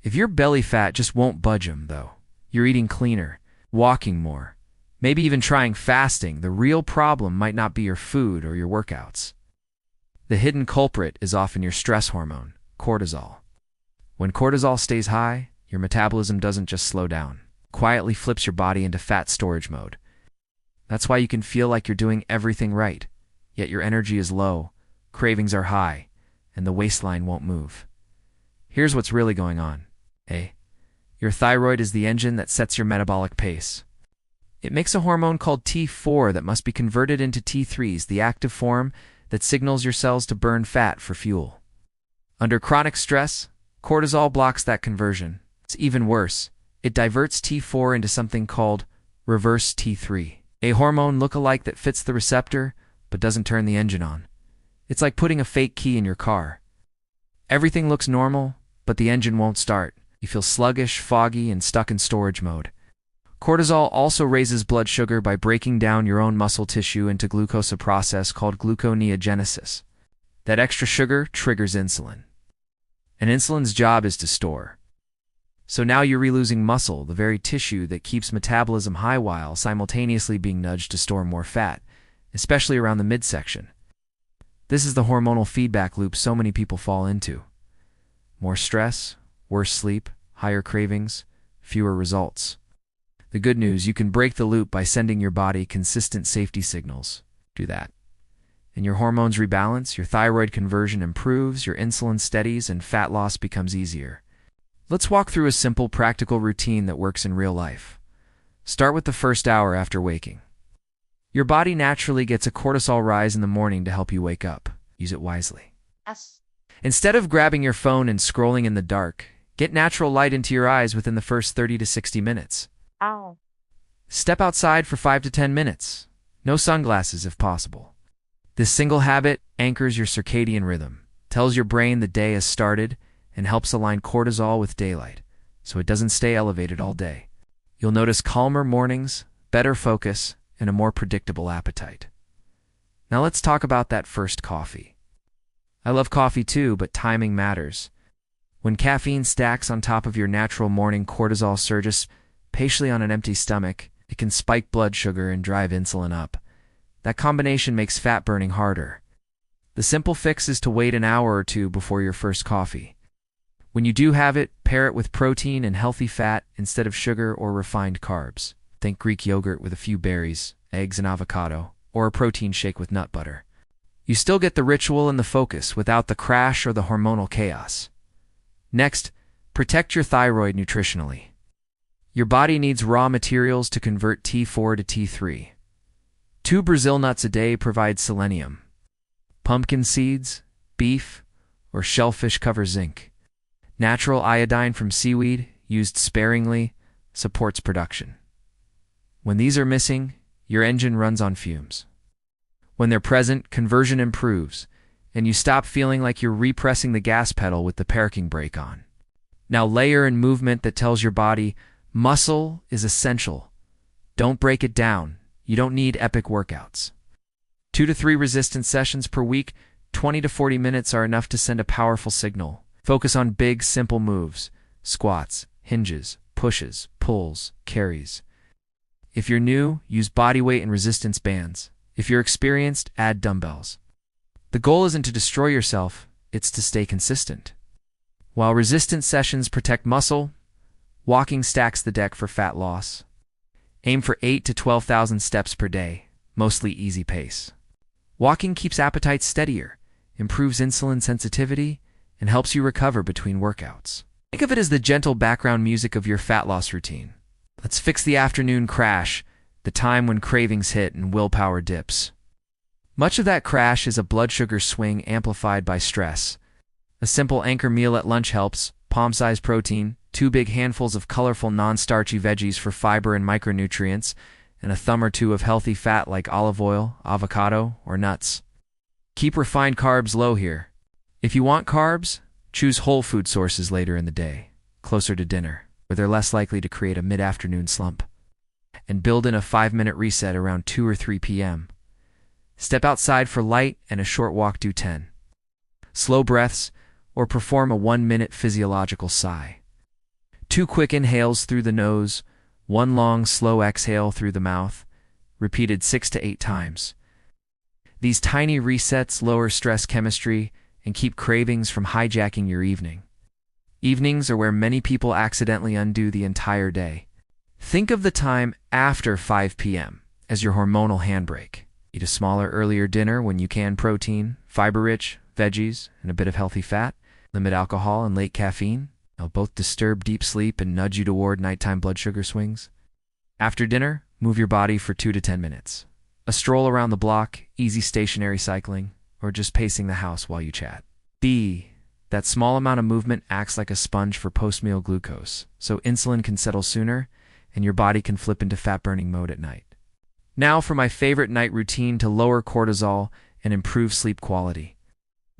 If your belly fat just won't budge 'em, though, you're eating cleaner, walking more, maybe even trying fasting, the real problem might not be your food or your workouts. The hidden culprit is often your stress hormone, cortisol. When cortisol stays high, your metabolism doesn't just slow down. It quietly flips your body into fat storage mode. That's why you can feel like you're doing everything right, yet your energy is low, cravings are high, and the waistline won't move. Here's what's really going on. Your thyroid is the engine that sets your metabolic pace. It makes a hormone called T4 that must be converted into T3s, the active form that signals your cells to burn fat for fuel. Under chronic stress, cortisol blocks that conversion. It's even worse. It diverts T4 into something called reverse T3, a hormone look-alike that fits the receptor but doesn't turn the engine on. It's like putting a fake key in your car. Everything looks normal, but the engine won't start. You feel sluggish, foggy, and stuck in storage mode. Cortisol also raises blood sugar by breaking down your own muscle tissue into glucose, a process called gluconeogenesis. That extra sugar triggers insulin. And insulin's job is to store. So now you're relosing muscle, the very tissue that keeps metabolism high while simultaneously being nudged to store more fat, especially around the midsection. This is the hormonal feedback loop so many people fall into. More stress, worse sleep, higher cravings, fewer results. The good news, you can break the loop by sending your body consistent safety signals. Do that. And your hormones rebalance, your thyroid conversion improves, your insulin steadies, and fat loss becomes easier. Let's walk through a simple, practical routine that works in real life. Start with the first hour after waking. Your body naturally gets a cortisol rise in the morning to help you wake up. Use it wisely. Yes. Instead of grabbing your phone and scrolling in the dark, get natural light into your eyes within the first 30 to 60 minutes. Ow. Step outside for 5 to 10 minutes. No sunglasses if possible. This single habit anchors your circadian rhythm, tells your brain the day has started, and helps align cortisol with daylight, so it doesn't stay elevated all day. You'll notice calmer mornings, better focus, and a more predictable appetite. Now let's talk about that first coffee. I love coffee too, but timing matters. When caffeine stacks on top of your natural morning cortisol surges, patiently on an empty stomach, it can spike blood sugar and drive insulin up. That combination makes fat burning harder. The simple fix is to wait an hour or two before your first coffee. When you do have it, pair it with protein and healthy fat instead of sugar or refined carbs. Think Greek yogurt with a few berries, eggs and avocado, or a protein shake with nut butter. You still get the ritual and the focus without the crash or the hormonal chaos. Next, protect your thyroid nutritionally. Your body needs raw materials to convert T4 to T3. 2 Brazil nuts a day provide selenium. Pumpkin seeds, beef, or shellfish cover zinc. Natural iodine from seaweed, used sparingly, supports production. When these are missing, your engine runs on fumes. When they're present, conversion improves, and you stop feeling like you're repressing the gas pedal with the parking brake on. Now layer in movement that tells your body, muscle is essential. Don't break it down. You don't need epic workouts. 2 to 3 resistance sessions per week, 20 to 40 minutes are enough to send a powerful signal. Focus on big, simple moves, squats, hinges, pushes, pulls, carries. If you're new, use body weight and resistance bands. If you're experienced, add dumbbells. The goal isn't to destroy yourself, it's to stay consistent. While resistance sessions protect muscle, walking stacks the deck for fat loss. Aim for 8 to 12,000 steps per day, mostly easy pace. Walking keeps appetite steadier, improves insulin sensitivity, and helps you recover between workouts. Think of it as the gentle background music of your fat loss routine. Let's fix the afternoon crash, the time when cravings hit and willpower dips. Much of that crash is a blood sugar swing amplified by stress. A simple anchor meal at lunch helps, palm-sized protein, 2 big handfuls of colorful non-starchy veggies for fiber and micronutrients, and a thumb or 2 of healthy fat like olive oil, avocado, or nuts. Keep refined carbs low here. If you want carbs, choose whole food sources later in the day, closer to dinner, where they're less likely to create a mid-afternoon slump. And build in a 5-minute reset around 2 or 3 p.m. Step outside for light and a short walk, do 10 slow breaths, or perform a 1-minute physiological sigh. 2 quick inhales through the nose, 1 long, slow exhale through the mouth, repeated 6 to 8 times. These tiny resets lower stress chemistry and keep cravings from hijacking your evening. Evenings are where many people accidentally undo the entire day. Think of the time after 5 p.m. as your hormonal handbrake. Eat a smaller, earlier dinner when you can. Protein, fiber-rich, veggies, and a bit of healthy fat. Limit alcohol and late caffeine. They'll both disturb deep sleep and nudge you toward nighttime blood sugar swings. After dinner, move your body for 2 to 10 minutes. A stroll around the block, easy stationary cycling, or just pacing the house while you chat. B. That small amount of movement acts like a sponge for post-meal glucose, so insulin can settle sooner and your body can flip into fat-burning mode at night. Now for my favorite night routine to lower cortisol and improve sleep quality.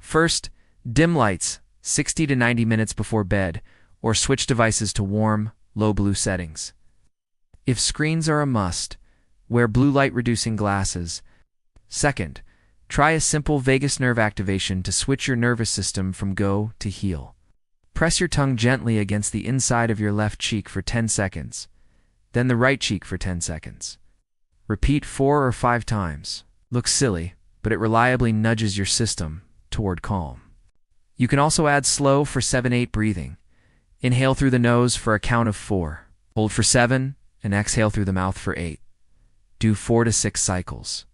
First, dim lights 60 to 90 minutes before bed, or switch devices to warm, low blue settings. If screens are a must, wear blue light reducing glasses. Second, try a simple vagus nerve activation to switch your nervous system from go to heal. Press your tongue gently against the inside of your left cheek for 10 seconds, then the right cheek for 10 seconds. Repeat 4 or 5 times. Looks silly, but it reliably nudges your system toward calm. You can also add slow for 7-8 breathing. Inhale through the nose for a count of 4. Hold for 7, and exhale through the mouth for 8. Do 4 to 6 cycles.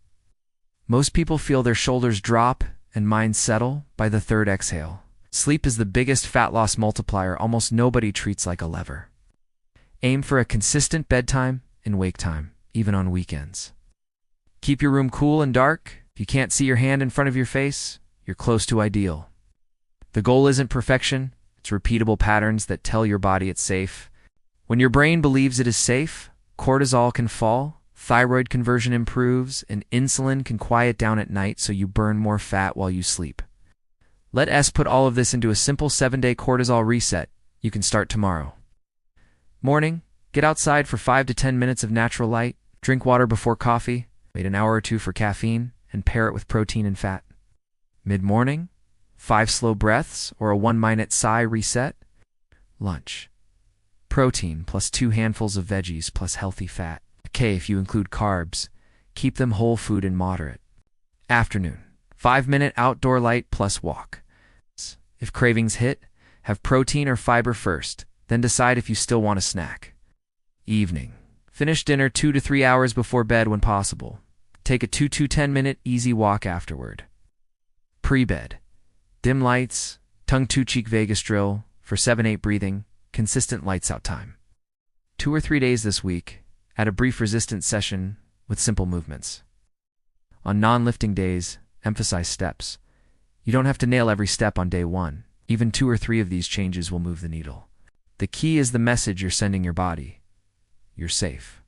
Most people feel their shoulders drop and minds settle by the 3rd exhale. Sleep is the biggest fat loss multiplier almost nobody treats like a lever. Aim for a consistent bedtime and wake time, even on weekends. Keep your room cool and dark. If you can't see your hand in front of your face, you're close to ideal. The goal isn't perfection, it's repeatable patterns that tell your body it's safe. When your brain believes it is safe, cortisol can fall, thyroid conversion improves, and insulin can quiet down at night so you burn more fat while you sleep. Let S put all of this into a simple 7-day cortisol reset. You can start tomorrow. Morning, get outside for 5 to 10 minutes of natural light, drink water before coffee, wait an hour or 2 for caffeine, and pair it with protein and fat. Mid-morning, 5 slow breaths or a 1-minute sigh reset. Lunch, protein plus 2 handfuls of veggies plus healthy fat. Okay, if you include carbs, keep them whole food and moderate. Afternoon, 5-minute outdoor light plus walk. If cravings hit, have protein or fiber first, then decide if you still want a snack. Evening, finish dinner 2 to 3 hours before bed when possible. Take a 2 to 10-minute easy walk afterward. Pre-bed, dim lights, tongue-to-cheek vagus drill for 7-8 breathing, consistent lights out time. 2 or 3 days this week, add a brief resistance session with simple movements. On non-lifting days, emphasize steps. You don't have to nail every step on day 1. Even 2 or 3 of these changes will move the needle. The key is the message you're sending your body. You're safe.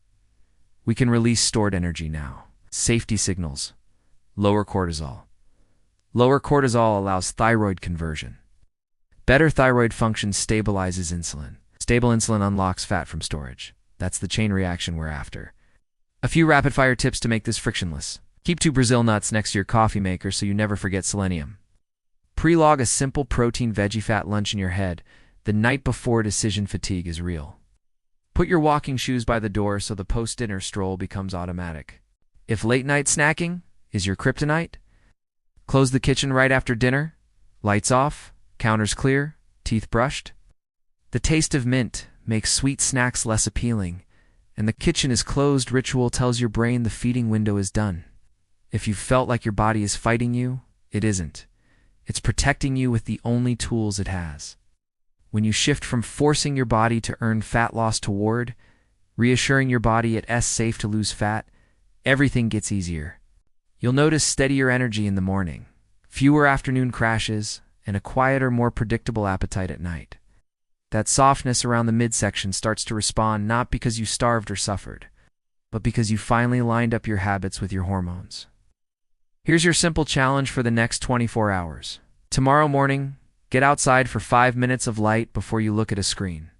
We can release stored energy now. Safety signals. Lower cortisol. Lower cortisol allows thyroid conversion. Better thyroid function stabilizes insulin. Stable insulin unlocks fat from storage. That's the chain reaction we're after. A few rapid-fire tips to make this frictionless. Keep 2 Brazil nuts next to your coffee maker so you never forget selenium. Pre-log a simple protein veggie fat lunch in your head the night before decision fatigue is real. Put your walking shoes by the door so the post-dinner stroll becomes automatic. If late-night snacking is your kryptonite, close the kitchen right after dinner, lights off, counters clear, teeth brushed. The taste of mint makes sweet snacks less appealing, and the kitchen is closed ritual tells your brain the feeding window is done. If you felt like your body is fighting you, it isn't. It's protecting you with the only tools it has. When you shift from forcing your body to earn fat loss toward reassuring your body it's safe to lose fat, everything gets easier. You'll notice steadier energy in the morning, fewer afternoon crashes, and a quieter, more predictable appetite at night. That softness around the midsection starts to respond not because you starved or suffered, but because you finally lined up your habits with your hormones. Here's your simple challenge for the next 24 hours. Tomorrow morning, get outside for 5 minutes of light before you look at a screen.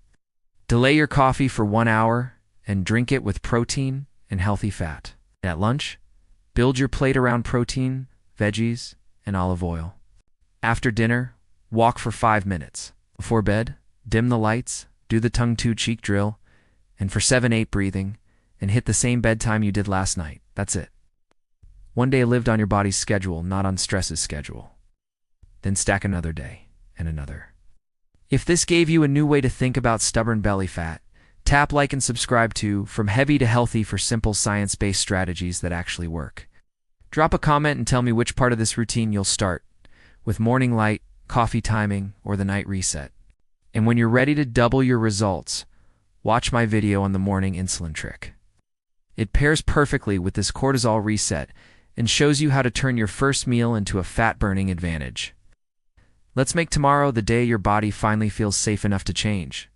Delay your coffee for 1 hour and drink it with protein and healthy fat. At lunch, build your plate around protein, veggies, and olive oil. After dinner, walk for 5 minutes. Before bed, dim the lights, do the tongue to cheek drill, and for 7-8 breathing, and hit the same bedtime you did last night. That's it. One day lived on your body's schedule, not on stress's schedule. Then stack another day, and another. If this gave you a new way to think about stubborn belly fat, tap like and subscribe to From Heavy to Healthy for simple science-based strategies that actually work. Drop a comment and tell me which part of this routine you'll start, with morning light, coffee timing, or the night reset. And when you're ready to double your results, watch my video on the morning insulin trick. It pairs perfectly with this cortisol reset and shows you how to turn your first meal into a fat-burning advantage. Let's make tomorrow the day your body finally feels safe enough to change.